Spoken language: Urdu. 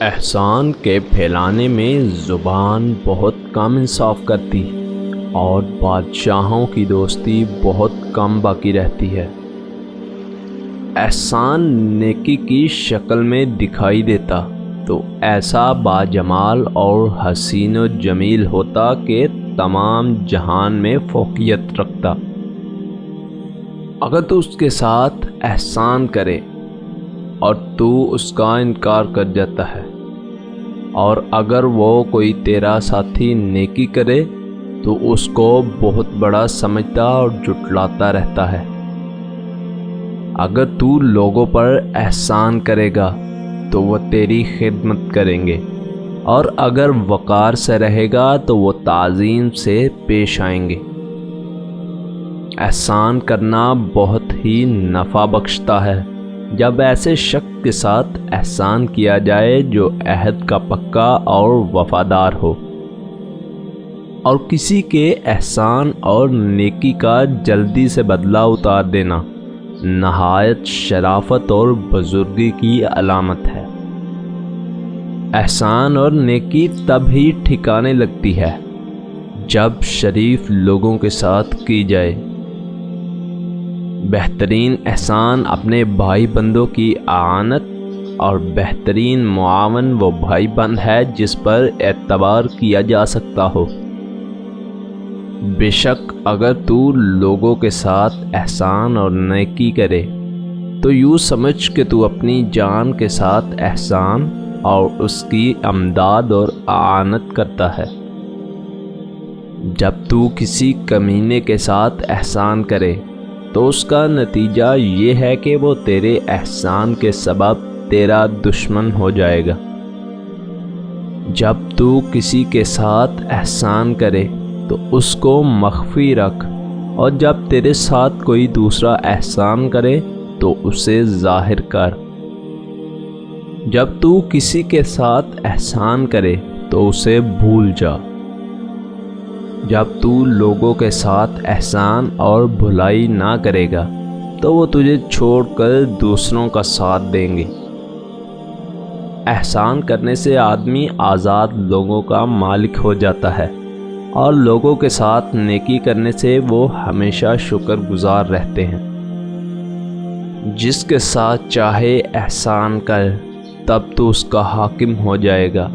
احسان کے پھیلانے میں زبان بہت کم انصاف کرتی اور بادشاہوں کی دوستی بہت کم باقی رہتی ہے۔ احسان نیکی کی شکل میں دکھائی دیتا تو ایسا باجمال اور حسین و جمیل ہوتا کہ تمام جہان میں فوقیت رکھتا۔ اگر تو اس کے ساتھ احسان کرے اور تو اس کا انکار کر جاتا ہے، اور اگر وہ کوئی تیرا ساتھی نیکی کرے تو اس کو بہت بڑا سمجھتا اور جھٹلاتا رہتا ہے۔ اگر تو لوگوں پر احسان کرے گا تو وہ تیری خدمت کریں گے، اور اگر وقار سے رہے گا تو وہ تعظیم سے پیش آئیں گے۔ احسان کرنا بہت ہی نفع بخشتا ہے جب ایسے شخص کے ساتھ احسان کیا جائے جو عہد کا پکا اور وفادار ہو، اور کسی کے احسان اور نیکی کا جلدی سے بدلہ اتار دینا نہایت شرافت اور بزرگی کی علامت ہے۔ احسان اور نیکی تب ہی ٹھکانے لگتی ہے جب شریف لوگوں کے ساتھ کی جائے۔ بہترین احسان اپنے بھائی بندوں کی اعانت، اور بہترین معاون وہ بھائی بند ہے جس پر اعتبار کیا جا سکتا ہو۔ بے شک اگر تو لوگوں کے ساتھ احسان اور نیکی کرے تو یوں سمجھ کہ تو اپنی جان کے ساتھ احسان اور اس کی امداد اور اعانت کرتا ہے۔ جب تو کسی کمینے کے ساتھ احسان کرے تو اس کا نتیجہ یہ ہے کہ وہ تیرے احسان کے سبب تیرا دشمن ہو جائے گا۔ جب تو کسی کے ساتھ احسان کرے تو اس کو مخفی رکھ، اور جب تیرے ساتھ کوئی دوسرا احسان کرے تو اسے ظاہر کر۔ جب تو کسی کے ساتھ احسان کرے تو اسے بھول جا۔ جب تو لوگوں کے ساتھ احسان اور بھلائی نہ کرے گا تو وہ تجھے چھوڑ کر دوسروں کا ساتھ دیں گے۔ احسان کرنے سے آدمی آزاد لوگوں کا مالک ہو جاتا ہے، اور لوگوں کے ساتھ نیکی کرنے سے وہ ہمیشہ شکر گزار رہتے ہیں۔ جس کے ساتھ چاہے احسان کر، تب تو اس کا حاکم ہو جائے گا،